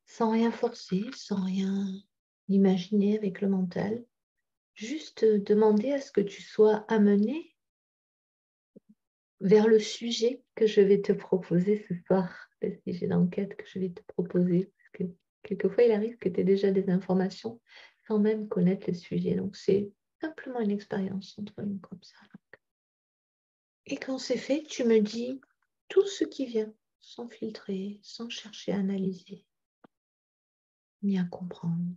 sans rien forcer, sans rien imaginer avec le mental. Juste demander à ce que tu sois amené vers le sujet que je vais te proposer ce soir, le sujet d'enquête que je vais te proposer. Parce que quelquefois, il arrive que tu aies déjà des informations sans même connaître le sujet. Donc, c'est simplement une expérience entre nous comme ça. Et quand c'est fait, tu me dis tout ce qui vient, sans filtrer, sans chercher à analyser, ni à comprendre.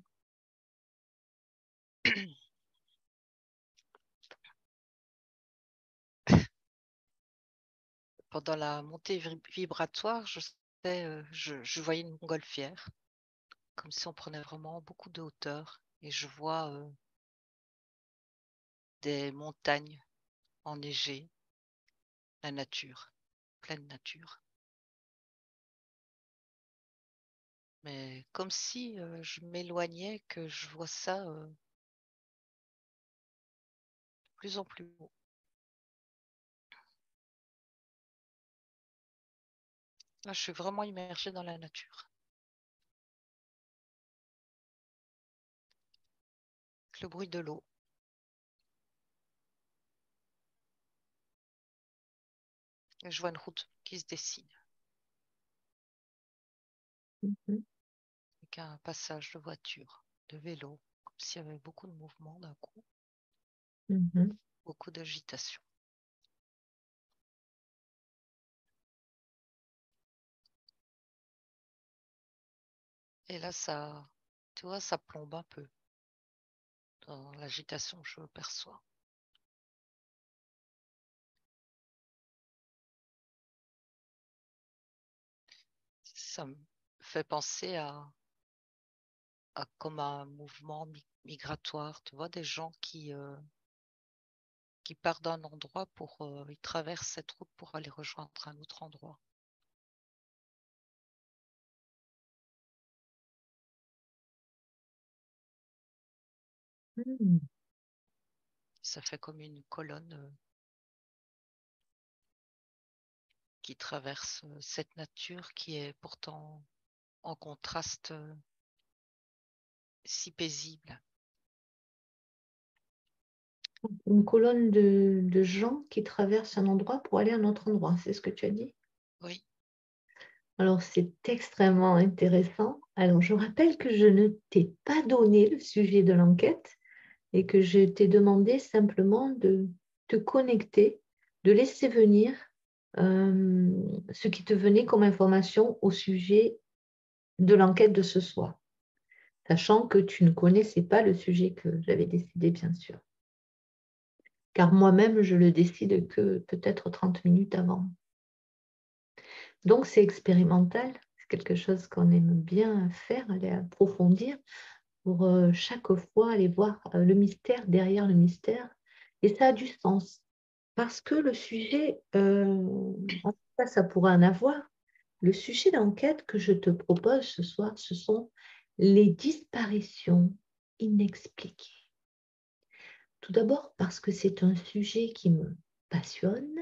Pendant la montée vibratoire, je voyais une montgolfière, comme si on prenait vraiment beaucoup de hauteur. Et je vois des montagnes enneigées, la nature, pleine nature. Mais comme si je m'éloignais, que je vois ça de plus en plus haut. Là, je suis vraiment immergée dans la nature. Avec le bruit de l'eau. Et je vois une route qui se dessine, Mhm, avec un passage de voitures, de vélos, comme s'il y avait beaucoup de mouvement d'un coup, mhm. beaucoup d'agitation. Et là, tu vois, ça plombe un peu dans l'agitation que je perçois. Ça me fait penser à comme un mouvement migratoire, tu vois, des gens qui partent d'un endroit ils traversent cette route pour aller rejoindre un autre endroit. Mhm. Ça fait comme une colonne qui traverse cette nature qui est pourtant en contraste si paisible. Une colonne de gens qui traversent un endroit pour aller à un autre endroit, c'est ce que tu as dit? Oui, Alors, c'est extrêmement intéressant. Alors, je rappelle que je ne t'ai pas donné le sujet de l'enquête et que je t'ai demandé simplement de te connecter, de laisser venir euh, ce qui te venait comme information au sujet de l'enquête de ce soir, sachant que tu ne connaissais pas le sujet que j'avais décidé, bien sûr. Car moi-même, je le décide que peut-être 30 minutes avant. Donc, c'est expérimental, c'est quelque chose qu'on aime bien faire, aller approfondir pour chaque fois aller voir le mystère derrière le mystère. Et ça a du sens, parce que le sujet, en tout cas, ça pourrait en avoir, le sujet d'enquête que je te propose ce soir, ce sont les disparitions inexpliquées. Tout d'abord parce que c'est un sujet qui me passionne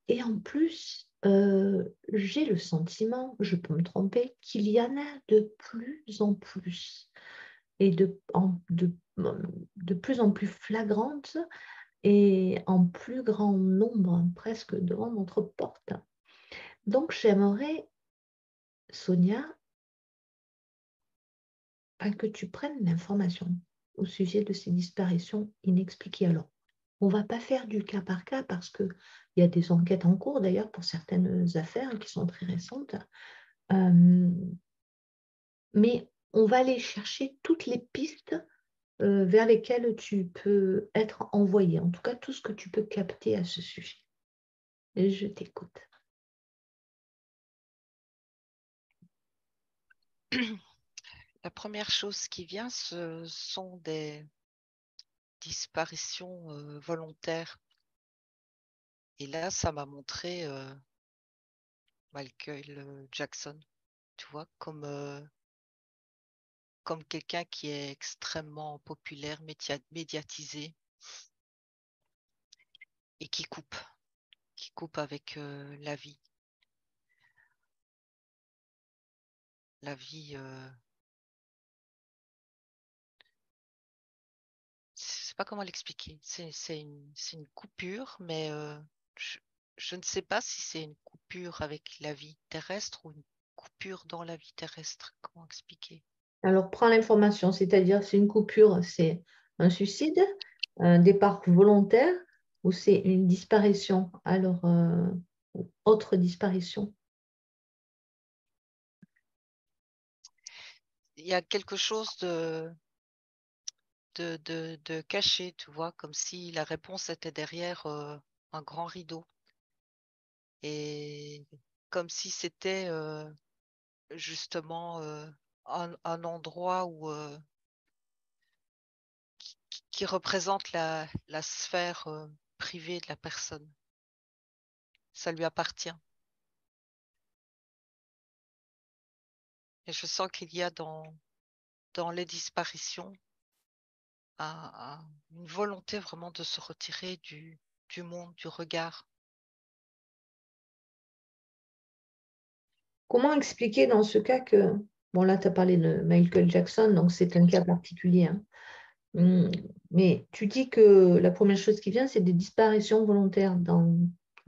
et en plus, j'ai le sentiment, je peux me tromper, qu'il y en a de plus en plus et de plus en plus flagrantes et en plus grand nombre, presque devant notre porte. Donc j'aimerais, Sonia, que tu prennes l'information au sujet de ces disparitions inexpliquées. Alors, on ne va pas faire du cas par cas parce qu'il y a des enquêtes en cours d'ailleurs pour certaines affaires qui sont très récentes. Euh, mais on va aller chercher toutes les pistes vers lesquelles tu peux être envoyé, en tout cas tout ce que tu peux capter à ce sujet. Et je t'écoute. la première chose qui vient, ce sont des disparitions volontaires. Et là, ça m'a montré Michael Jackson, tu vois, comme quelqu'un qui est extrêmement populaire, médiatisé et qui coupe avec la vie. la vie. Je ne sais pas comment l'expliquer. C'est une coupure, mais je, je ne sais pas si c'est une coupure avec la vie terrestre ou une coupure dans la vie terrestre. Comment expliquer? Alors, prends l'information, c'est-à-dire c'est une coupure, c'est un suicide, un départ volontaire ou c'est une disparition, alors autre disparition. Il y a quelque chose de caché, tu vois, comme si la réponse était derrière un grand rideau. Et comme si c'était justement un endroit où, qui représente la sphère privée de la personne. Ça lui appartient. Et je sens qu'il y a dans les disparitions une volonté vraiment de se retirer du monde, du regard. Comment expliquer dans ce cas que, bon là tu as parlé de Michael Jackson, donc c'est un cas particulier, hein. Mais tu dis que la première chose qui vient, c'est des disparitions volontaires. Dans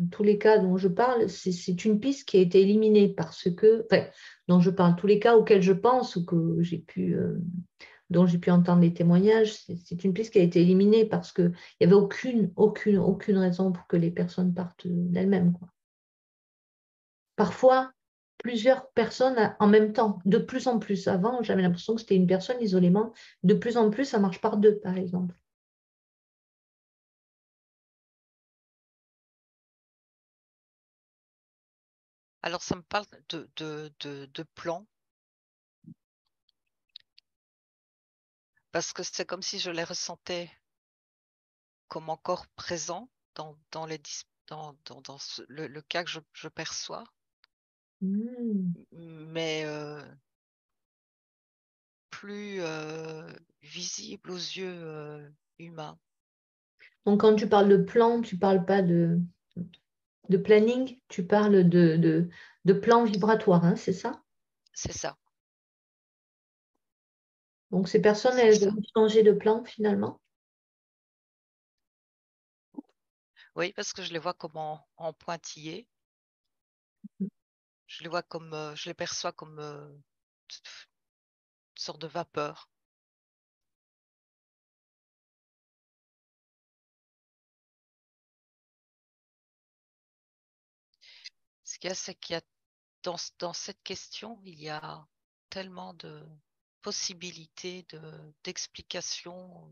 tous les cas dont je parle, c'est une piste qui a été éliminée parce que, enfin, dont je parle, tous les cas auxquels je pense ou que j'ai pu, dont j'ai pu entendre les témoignages, c'est une piste qui a été éliminée parce qu'il n'y avait aucune raison pour que les personnes partent d'elles-mêmes, quoi. Parfois, plusieurs personnes en même temps, de plus en plus. Avant, j'avais l'impression que c'était une personne isolément. De plus en plus, ça marche par deux, par exemple. Alors, ça me parle de plan, parce que c'est comme si je les ressentais comme encore présents dans le cas que je perçois, Hmm. mais plus visible aux yeux humains. Donc, quand tu parles de plan, tu ne parles pas de planning, tu parles de plan vibratoire, hein, c'est ça? C'est ça, Donc, ces personnes, c'est elles ça. ont changé de plan finalement. Oui, parce que je les vois comme en pointillés. Je les vois comme, je les perçois comme une sorte de vapeur. Ce qu'il y a, c'est qu'il y a dans cette question, il y a tellement de possibilités d'explications.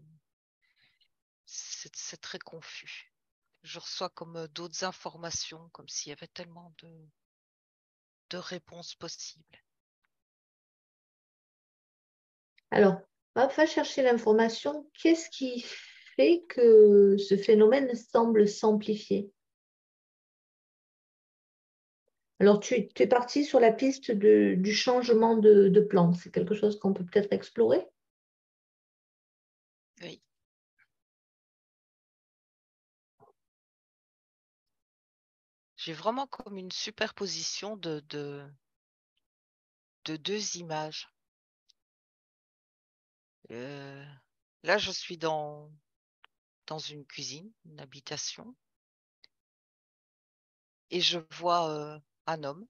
C'est très confus. Je reçois comme d'autres informations, comme s'il y avait tellement de réponses possibles. Alors, va chercher l'information. Qu'est-ce qui fait que ce phénomène semble s'amplifier? Alors, tu es parti sur la piste du changement de plan. C'est quelque chose qu'on peut peut-être explorer? Oui. J'ai vraiment comme une superposition de deux images. Euh, Là, je suis dans une cuisine, une habitation, et je vois un homme,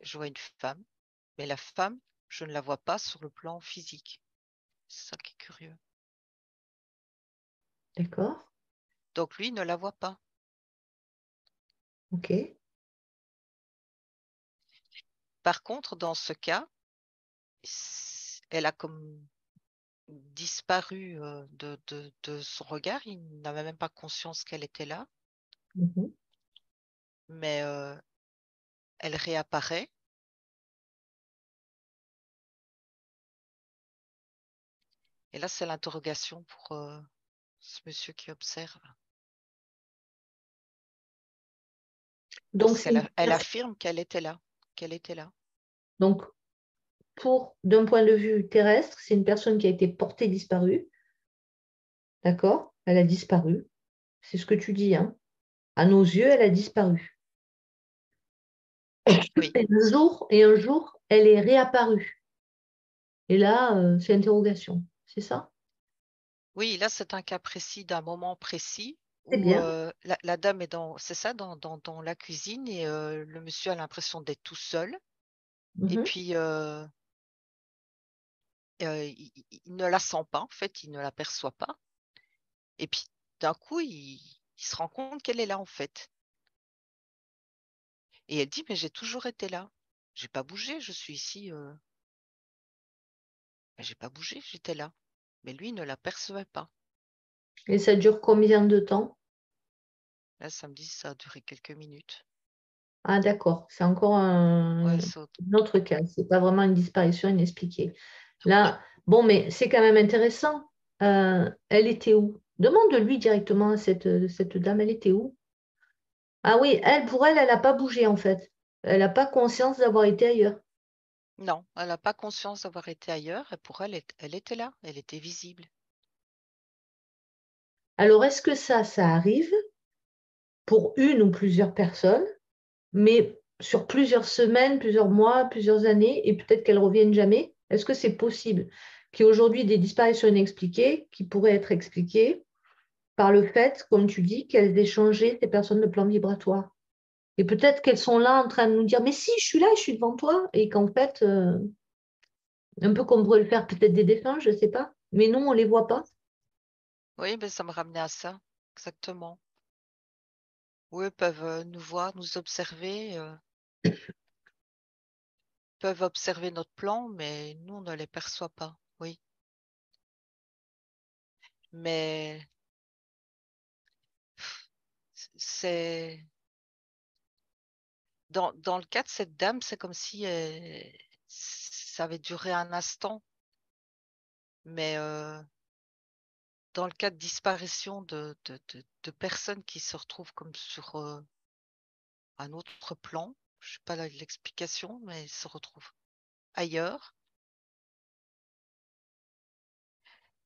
je vois une femme, mais la femme, je ne la vois pas sur le plan physique. C'est ça qui est curieux. D'accord. Donc lui ne la voit pas. OK. Par contre, dans ce cas, elle a comme disparu de son regard. Il n'avait même pas conscience qu'elle était là, Mhm. mais elle réapparaît. Et là, c'est l'interrogation pour ce monsieur qui observe. Donc, Parce c'est une elle personne. affirme qu'elle était là, qu'elle était là. Donc, d'un point de vue terrestre, c'est une personne qui a été portée disparue. D'accord? Elle a disparu. C'est ce que tu dis, hein. À nos yeux, elle a disparu. Oui, Et un jour, elle est réapparue. Et là, c'est interrogation. C'est ça? Oui, là, c'est un cas précis d'un moment précis C'est où bien. la dame est c'est ça, dans la cuisine et le monsieur a l'impression d'être tout seul. Et Mhm. puis, il ne la sent pas, en fait, il ne l'aperçoit pas. Et puis, d'un coup, il se rend compte qu'elle est là, en fait. Et elle dit, mais j'ai toujours été là. J'ai pas bougé, je suis ici. J'ai pas bougé, j'étais là. Mais lui, il ne l'apercevait pas. Et ça dure combien de temps? Là, samedi, ça a duré quelques minutes. Ah, d'accord. C'est encore Ouais, un autre cas. C'est pas vraiment une disparition inexpliquée. ouais. Là, bon, mais c'est quand même intéressant. Elle était où? Demande-lui directement à cette dame, elle était où? Ah oui, elle, pour elle, elle n'a pas bougé en fait. Elle n'a pas conscience d'avoir été ailleurs. Non, elle n'a pas conscience d'avoir été ailleurs et pour elle, elle était là, elle était visible. Alors, est-ce que ça arrive pour une ou plusieurs personnes, mais sur plusieurs semaines, plusieurs mois, plusieurs années, et peut-être qu'elles reviennent jamais? Est-ce que c'est possible qu'il y ait aujourd'hui des disparitions inexpliquées qui pourraient être expliquées par le fait, comme tu dis, qu'elles aient changé ces personnes de plan vibratoire? Et peut-être qu'elles sont là en train de nous dire, mais si, je suis là, je suis devant toi, et qu'en fait, un peu comme pourrait le faire peut-être des défunts, je ne sais pas, mais non, on ne les voit pas. Oui, mais ça me ramenait à ça, exactement. Eux peuvent nous voir, nous observer, peuvent observer notre plan, mais nous, on ne les perçoit pas. Oui, mais c'est dans le cas de cette dame, c'est comme si ça avait duré un instant, mais dans le cas de disparition de personnes qui se retrouvent comme sur un autre plan, je sais pas l'explication, mais se retrouvent ailleurs.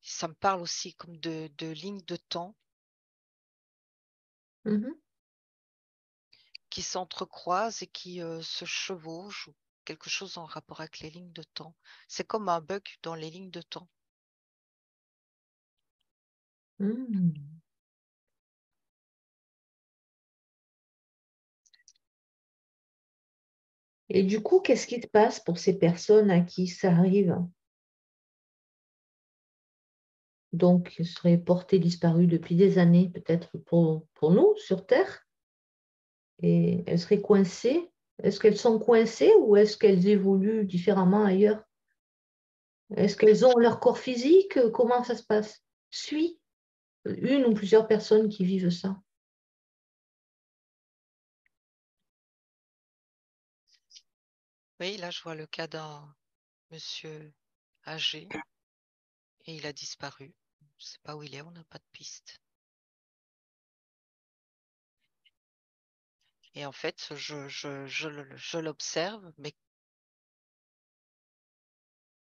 Ça me parle aussi comme de lignes de temps Mhm. qui s'entrecroisent et qui se chevauchent ou quelque chose en rapport avec les lignes de temps. C'est comme un bug dans les lignes de temps. Hmm. Et du coup, qu'est-ce qui se passe pour ces personnes à qui ça arrive? Donc, ils seraient portés disparus depuis des années, peut-être pour nous sur Terre, et elles seraient coincées. Est-ce qu'elles sont coincées ou est-ce qu'elles évoluent différemment ailleurs? Est-ce qu'elles ont leur corps physique? Comment ça se passe? Suis une ou plusieurs personnes qui vivent ça. Oui, là, je vois le cas d'un monsieur âgé et il a disparu. Je ne sais pas où il est, on n'a pas de piste. Et en fait, je l'observe, mais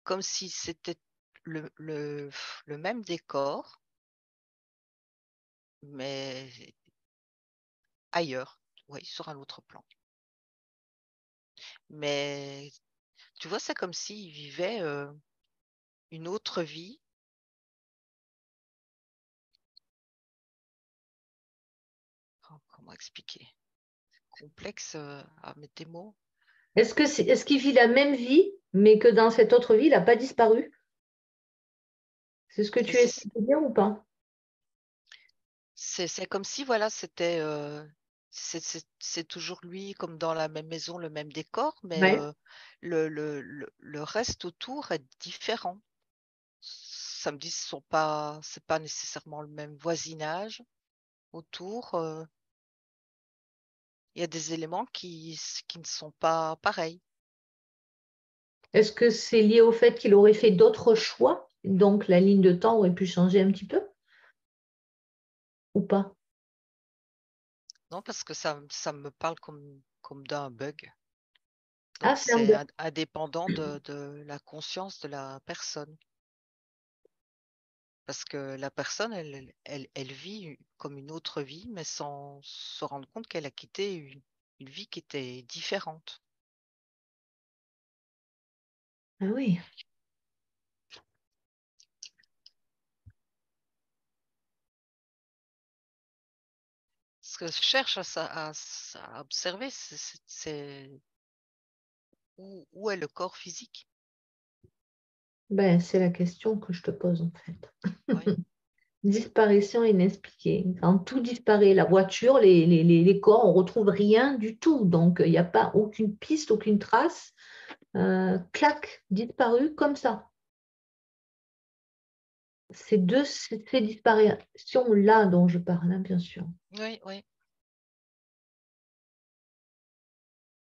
comme si c'était le même décor, mais ailleurs, oui, sur un autre plan. Mais tu vois, c'est comme s'il vivait une autre vie. Comment expliquer? Complexe à mettre des mots. Est-ce qu'il vit la même vie, mais que dans cette autre vie, il n'a pas disparu? C'est ce que Et tu essaies de dire ou pas? c'est comme si, voilà, c'était c'est toujours lui, comme dans la même maison, le même décor, mais Ouais. le reste autour est différent. Ça me dit, c'est pas nécessairement le même voisinage autour. Il y a des éléments qui ne sont pas pareils. Est-ce que c'est lié au fait qu'il aurait fait d'autres choix? Donc la ligne de temps aurait pu changer un petit peu ou pas? Non, parce que ça me parle comme d'un bug. Ah, Donc, c'est un c'est bug. indépendant de la conscience de la personne. Parce que la personne, elle vit comme une autre vie, mais sans se rendre compte qu'elle a quitté une vie qui était différente. Ah oui. Ce que je cherche à observer, c'est où est le corps physique. Ben, c'est la question que je te pose en fait. Oui, Disparition inexpliquée. Quand tout disparaît, la voiture, les corps, on retrouve rien du tout. Donc, il n'y a pas aucune piste, aucune trace. Clac, disparu comme ça. Ces disparitions-là dont je parle, hein, bien sûr. oui, oui.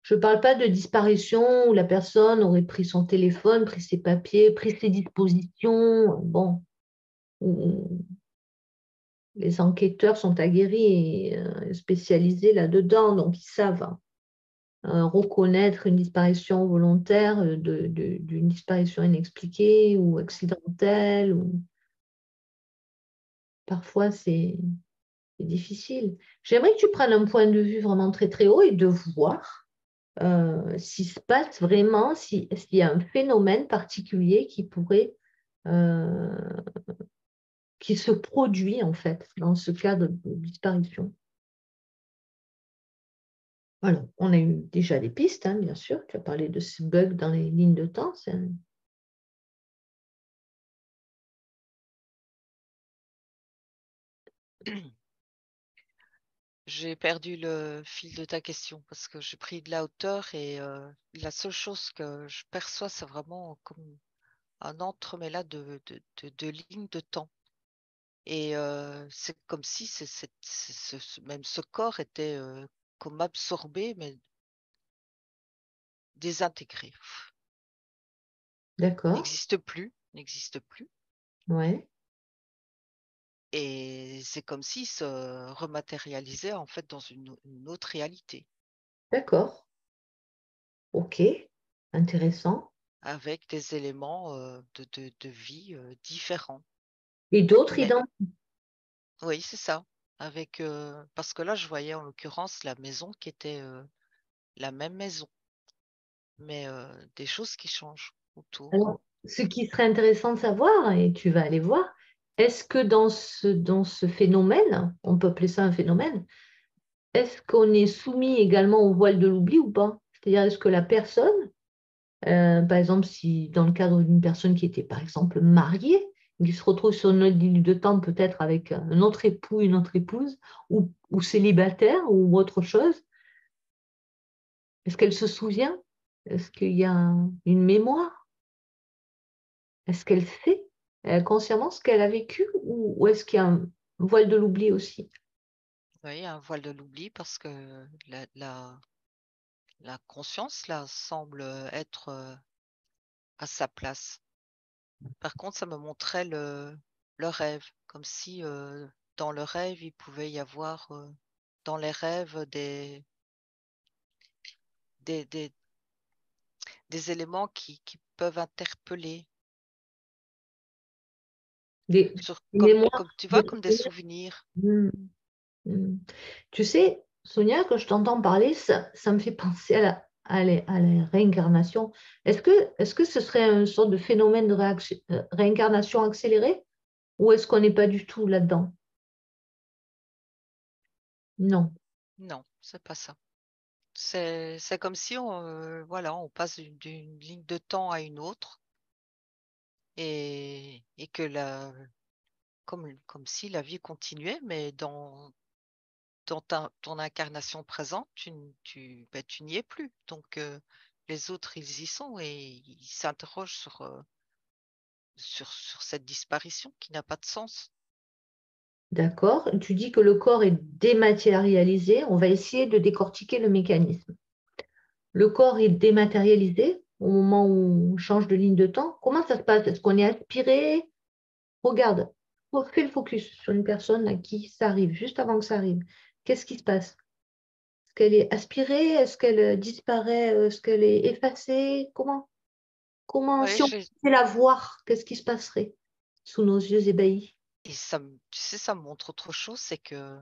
Je ne parle pas de disparition où la personne aurait pris son téléphone, pris ses papiers, pris ses dispositions. Bon, où les enquêteurs sont aguerris et spécialisés là-dedans, donc ils savent reconnaître une disparition volontaire d'une disparition inexpliquée ou accidentelle. Parfois, c'est difficile. J'aimerais que tu prennes un point de vue vraiment très très haut et de voir s'il se passe vraiment, s'il y a un phénomène particulier euh, qui se produit en fait dans ce cas de disparition. Alors, on a eu déjà des pistes, hein, bien sûr. Tu as parlé de ce bug dans les lignes de temps. J'ai perdu le fil de ta question parce que j'ai pris de la hauteur et la seule chose que je perçois, c'est vraiment comme un entremêlat de lignes de temps. Et c'est comme si même ce corps était comme absorbé, mais désintégré. D'accord. N'existe plus, n'existe plus. Ouais. Et c'est comme s'il se rematérialisait en fait dans une autre réalité, D'accord. OK. Intéressant. avec des éléments de vie différents. Et d'autres Mais identiques. oui, c'est ça. Avec parce que là, je voyais en l'occurrence la maison qui était la même maison, mais des choses qui changent autour. Alors, ce qui serait intéressant de savoir, et tu vas aller voir, est-ce que dans ce phénomène, on peut appeler ça un phénomène, est-ce qu'on est soumis également au voile de l'oubli ou pas? C'est-à-dire, est-ce que la personne, par exemple, si dans le cadre d'une personne qui était, par exemple, mariée, qui se retrouve sur une autre ligne de temps, peut-être avec un autre époux, une autre épouse, ou célibataire, ou autre chose, est-ce qu'elle se souvient? Est-ce qu'il y a une mémoire? Est-ce qu'elle sait consciemment ce qu'elle a vécu ou est-ce qu'il y a un voile de l'oubli aussi? Oui, un voile de l'oubli parce que la conscience là semble être à sa place. Par contre, ça me montrait le rêve, comme si dans le rêve, il pouvait y avoir dans les rêves des, des, des éléments qui peuvent interpeller, Des, des comme mémoires, tu vois, des comme des souvenirs. souvenirs. Hmm, hmm. Tu sais, Sonia, quand je t'entends parler, ça me fait penser à la réincarnation. Est-ce que ce serait une sorte de phénomène de réincarnation accélérée ou est-ce qu'on n'est pas du tout là-dedans? Non. Non, c'est pas ça. C'est comme si voilà, on passe d'une ligne de temps à une autre et que comme si la vie continuait, mais dans ton incarnation présente, tu n'y es plus. Donc, les autres, ils y sont et ils s'interrogent sur cette disparition qui n'a pas de sens. D'accord. Tu dis que le corps est dématérialisé. On va essayer de décortiquer le mécanisme. Le corps est dématérialisé au moment où on change de ligne de temps. Comment ça se passe? Est-ce qu'on est aspiré? Regarde, fais le focus sur une personne à qui ça arrive, juste avant que ça arrive. Qu'est-ce qui se passe? Est-ce qu'elle est aspirée? Est-ce qu'elle disparaît? Est-ce qu'elle est effacée? Comment, Ouais, si on pouvait la voir, qu'est-ce qui se passerait sous nos yeux ébahis? et tu sais, ça me montre autre chose, c'est que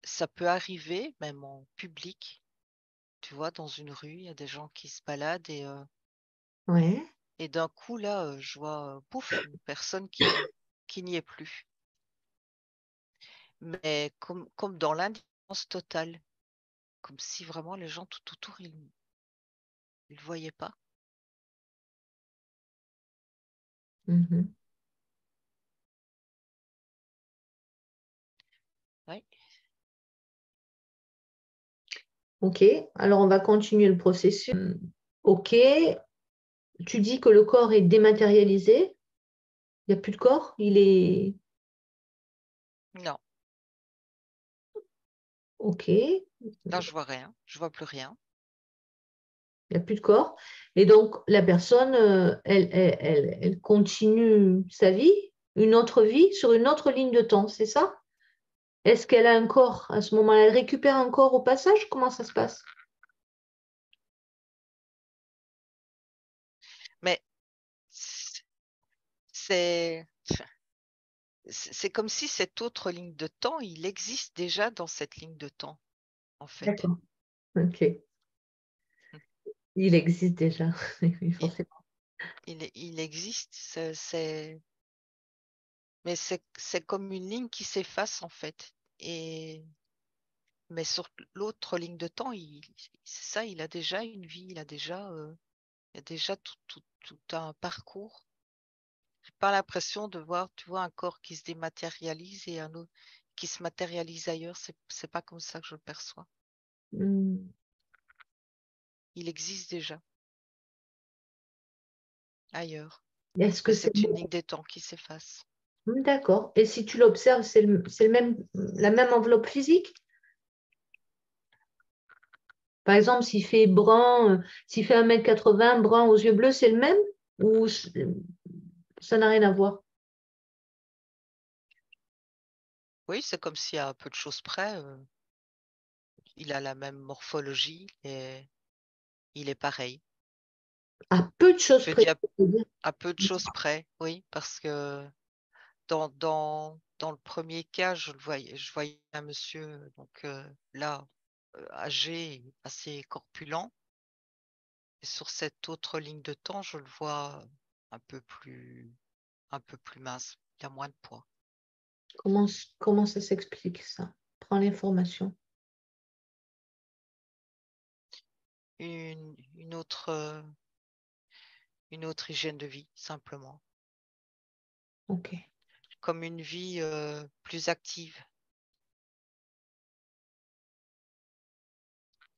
ça peut arriver même en public. Tu vois, dans une rue, il y a des gens qui se baladent et Ouais. Et d'un coup, là, je vois, pouf, une personne qui n'y est plus. Mais comme dans l'indifférence totale, comme si vraiment les gens tout autour, ils ne le voyaient pas. Mhm. Oui. Ok, alors on va continuer le processus. Ok, tu dis que le corps est dématérialisé. Il n'y a plus de corps. Il est... Non, Ok, il là, je vois rien. Je vois plus rien. n'y a plus de corps. Et donc, la personne, elle continue sa vie, une autre vie, sur une autre ligne de temps, c'est ça? Est-ce qu'elle a un corps à ce moment-là? Elle récupère un corps au passage? Comment ça se passe? Mais c'est c'est comme si cette autre ligne de temps, il existe déjà dans cette ligne de temps, en fait. D'accord. Ok. Il existe déjà, oui, Il, forcément. il existe, mais c'est comme une ligne qui s'efface, en fait. Et mais sur l'autre ligne de temps, c'est ça, il a déjà une vie, il a déjà tout un parcours. J'ai pas l'impression de voir, tu vois, un corps qui se dématérialise et un autre qui se matérialise ailleurs. C'est pas comme ça que je le perçois. Hmm. Il existe déjà ailleurs, Est-ce mais que c'est... c'est une ligne des temps qui s'efface. D'accord. Et si tu l'observes, c'est le même, la même enveloppe physique? Par exemple, s'il fait brun, s'il fait 1,80 m, brun aux yeux bleus, c'est le même? Ou ça n'a rien à voir? Oui, c'est comme si à peu de choses près, il a la même morphologie et il est pareil. À peu de choses Je près. dis C'est-à-dire. à peu de choses près, oui, parce que dans le premier cas, je voyais un monsieur, donc là, âgé, assez corpulent. Et sur cette autre ligne de temps, je le vois un un peu plus mince. Il a moins de poids. Comment ça s'explique ça? Prends l'information. Une, une autre, une autre hygiène de vie, simplement. Ok. Comme une vie plus active.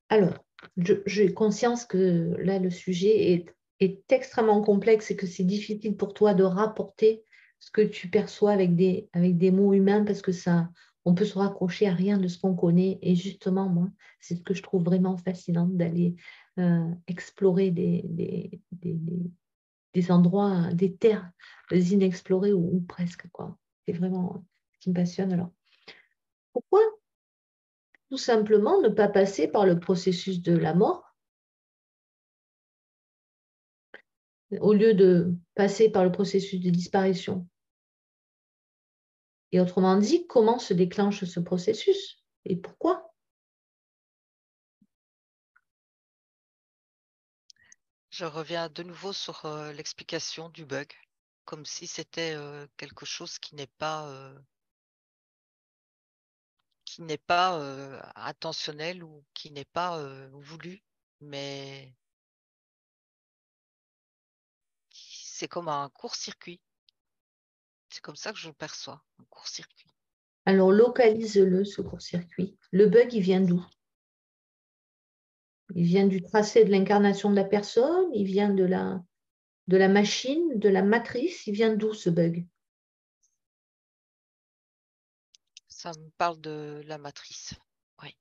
Alors, j'ai conscience que là, le sujet est extrêmement complexe et que c'est difficile pour toi de rapporter ce que tu perçois avec des mots humains parce que ça, on peut se raccrocher à rien de ce qu'on connaît. Et justement, moi, c'est ce que je trouve vraiment fascinant d'aller explorer des endroits, des terres inexplorées ou presque, quoi. C'est vraiment ce qui me passionne. Alors, pourquoi tout simplement ne pas passer par le processus de la mort au lieu de passer par le processus de disparition? Et autrement dit, comment se déclenche ce processus et pourquoi? Je reviens de nouveau sur l'explication du bug, comme si c'était quelque chose qui n'est pas intentionnel ou qui n'est pas voulu, mais c'est comme un court-circuit. C'est comme ça que je le perçois, un court-circuit. Alors localise-le, ce court-circuit. Le bug, il vient d'où? Il vient du tracé de l'incarnation de la personne, il vient de la machine, de la matrice, il vient d'où ce bug? Ça me parle de la matrice. Oui.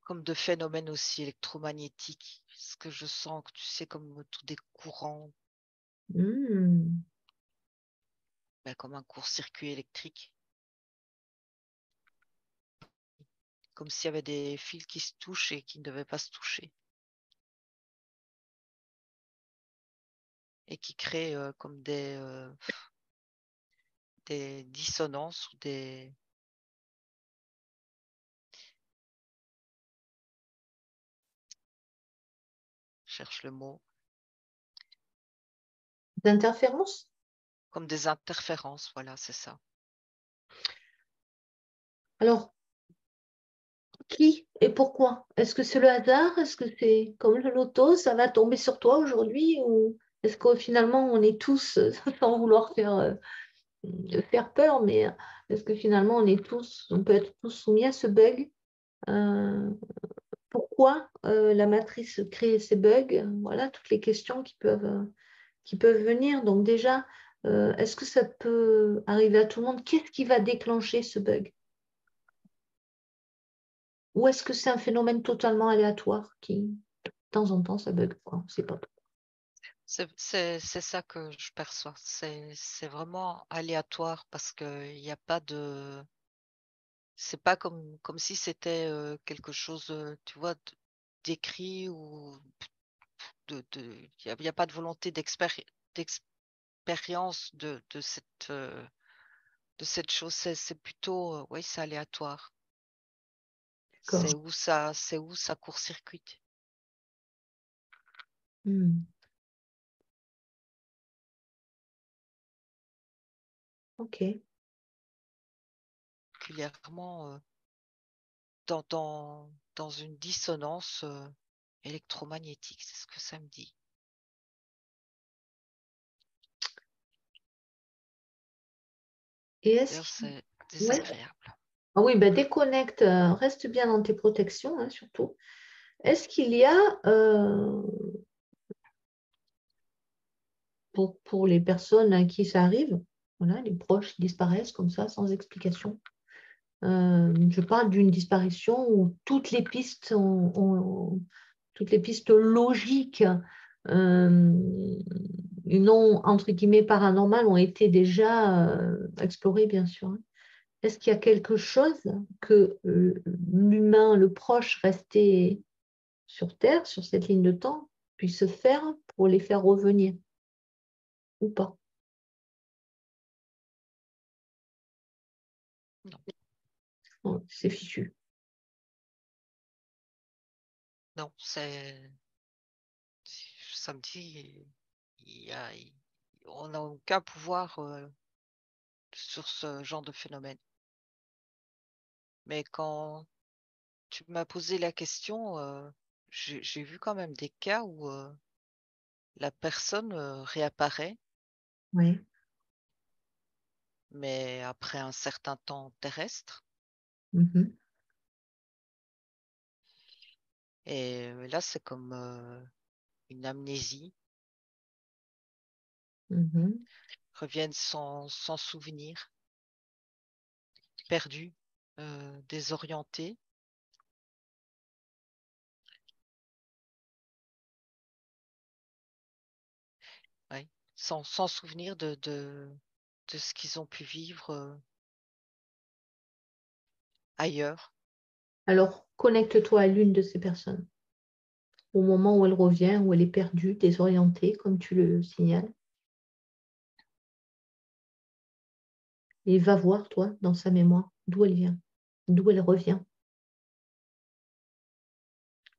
Comme de phénomènes aussi électromagnétiques. Ce que je sens, que tu sais, comme tous des courants, Hmm. ben, comme un court-circuit électrique. Comme s'il y avait des fils qui se touchent et qui ne devaient pas se toucher. Et qui créent comme des dissonances ou cherche le mot, D'interférence? comme des interférences, voilà, c'est ça. Alors, qui et pourquoi? Est-ce que c'est le hasard? Est-ce que c'est comme le loto, ça va tomber sur toi aujourd'hui? Ou est-ce que finalement on est tous, sans vouloir faire peur, mais est-ce que finalement on peut être tous soumis à ce bug? Euh, Pourquoi la matrice crée ces bugs? Voilà toutes les questions qui peuvent venir. Donc déjà, est-ce que ça peut arriver à tout le monde? Qu'est-ce qui va déclencher ce bug? Ou est-ce que c'est un phénomène totalement aléatoire qui, de temps en temps, ça bug, quoi? On ne sait pas. C'est ça que je perçois. C'est vraiment aléatoire parce qu'il n'y a pas de. C'est pas comme si c'était quelque chose, tu vois, d'écrit ou il y a pas de volonté d'expérience de cette chose. C'est plutôt, oui, c'est aléatoire. D'accord. C'est où ça court-circuite. Hmm. OK. Particulièrement dans une dissonance électromagnétique, c'est ce que ça me dit. Et est-ce D'ailleurs, c'est ouais. désagréable. Ah oui, ben déconnecte, reste bien dans tes protections, hein, surtout. Est-ce qu'il y a, pour les personnes à qui ça arrive, voilà, les proches qui disparaissent comme ça, sans explication, je parle d'une disparition où toutes les pistes logiques, euh, non entre guillemets paranormales, ont été déjà explorées, bien sûr, hein. Est-ce qu'il y a quelque chose que l'humain, le proche resté sur Terre, sur cette ligne de temps, puisse faire pour les faire revenir ou pas? Non, Bon, c'est fichu. non, ça me dit, il y a, on n'a aucun pouvoir sur ce genre de phénomène. Mais quand tu m'as posé la question, j'ai vu quand même des cas où la personne réapparaît, Oui. mais après un certain temps terrestre. Mhm. Et là, c'est comme une amnésie, Mhm. reviennent sans souvenir, perdus, désorientés, ouais, sans souvenir de ce qu'ils ont pu vivre ailleurs. Alors, connecte-toi à l'une de ces personnes au moment où elle revient, où elle est perdue, désorientée, comme tu le signales, et va voir, toi, dans sa mémoire, d'où elle vient, d'où elle revient.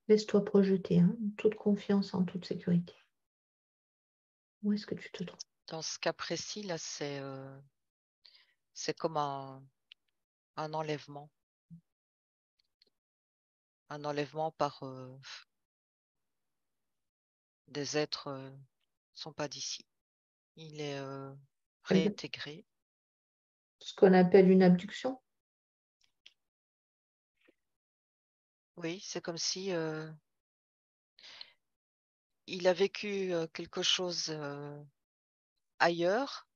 Laisse-toi projeter, hein, toute confiance, en toute sécurité. Où est-ce que tu te trouves? Dans ce cas précis, là, c'est comme un enlèvement. Un enlèvement par des êtres sont pas d'ici. Il est réintégré. Ce qu'on appelle une abduction. Oui, c'est comme si il a vécu quelque chose ailleurs,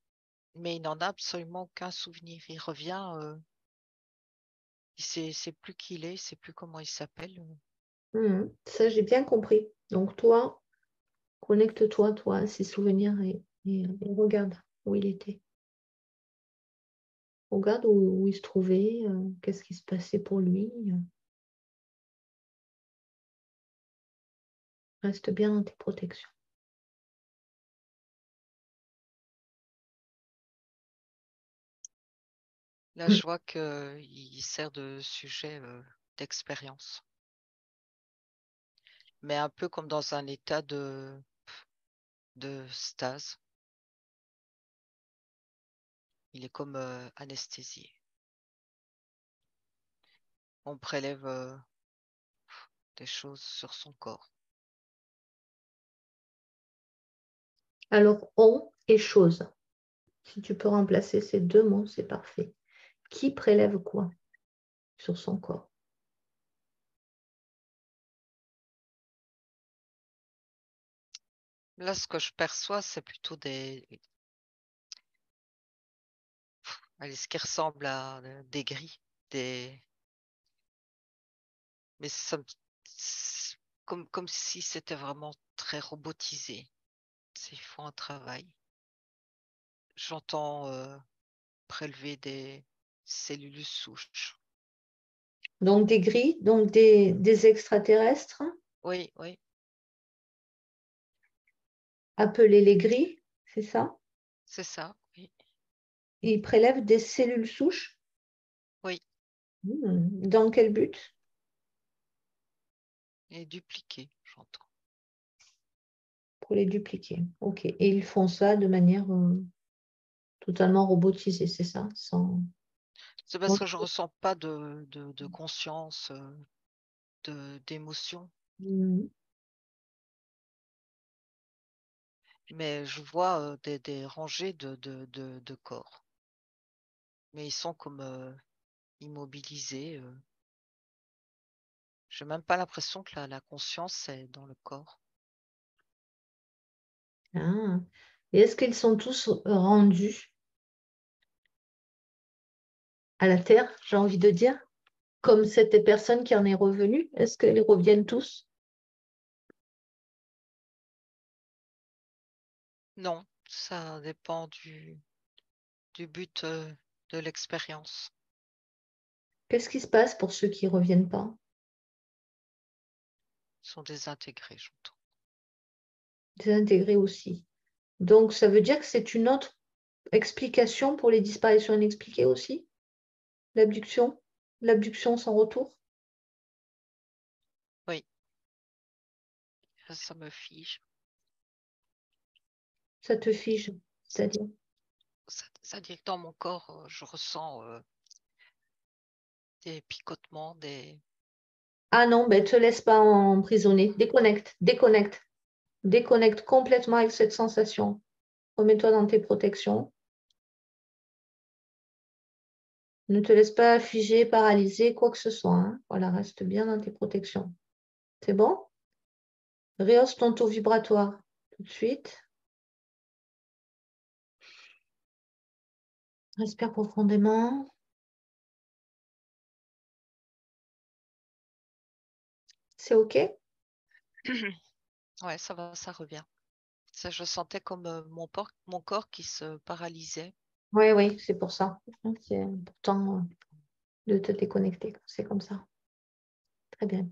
mais il n'en a absolument aucun souvenir. Il revient, sait plus qui il est, il sait plus comment il s'appelle. Mhm. Ça, j'ai bien compris. Donc, toi, connecte-toi, toi, à ces souvenirs et regarde où il était. Regarde où il se trouvait, qu'est-ce qui se passait pour lui. Reste bien dans tes protections. Là, je vois qu'il sert de sujet d'expérience. mais un peu comme dans un état de stase. Il est comme anesthésié. On prélève des choses sur son corps. Alors, on et chose. Si tu peux remplacer ces deux mots, c'est parfait. Qui prélève quoi sur son corps? Là, ce que je perçois, c'est plutôt ce qui ressemble à des grilles, mais c'est comme si c'était vraiment très robotisé. Ils font un travail. J'entends prélever des cellules souches. Donc des grilles, donc des extraterrestres, Oui, oui, appelés les grilles, c'est ça? c'est ça. Oui, Ils prélèvent des cellules souches. oui, Dans quel but? et dupliqué, j'entends. Pour les dupliquer. OK. Et ils font ça de manière totalement robotisée, c'est ça? Sans... C'est parce que je ressens pas de conscience, d'émotion, Mhm. mais je vois des rangées de corps. Mais ils sont comme immobilisés. J'ai même pas l'impression que la conscience est dans le corps. Ah. Et est-ce qu'ils sont tous rendus à la Terre, j'ai envie de dire, comme cette personne qui en est revenue? Est-ce qu'ils reviennent tous? Non, ça dépend du but de l'expérience. Qu'est-ce qui se passe pour ceux qui ne reviennent pas? Ils sont désintégrés, j'entends. Désintégrés aussi. Donc, ça veut dire que c'est une autre explication pour les disparitions inexpliquées aussi? L'abduction? L'abduction sans retour? Oui, ça me fige. Ça te fige, c'est-à-dire? Ça dit que dans mon corps, je ressens des picotements, Ah non, ben, te laisse pas emprisonner. Déconnecte, déconnecte, déconnecte complètement avec cette sensation. Remets-toi dans tes protections. Ne te laisse pas figer, paralyser, quoi que ce soit, hein. Voilà, reste bien dans tes protections. C'est bon? Rehausse ton taux vibratoire tout de suite. Respire profondément. C'est OK? Ouais, ça va, ça revient. Ça, je sentais comme mon corps qui se paralysait. Oui, oui, c'est pour ça. C'est important de te déconnecter. C'est comme ça. Très bien.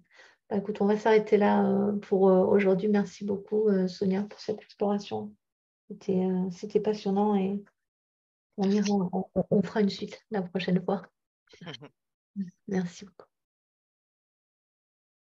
Bah, écoute, on va s'arrêter là pour aujourd'hui. Merci beaucoup, Sonia, pour cette exploration. C'était passionnant et on ira, Merci. on fera une suite la prochaine fois. Merci beaucoup.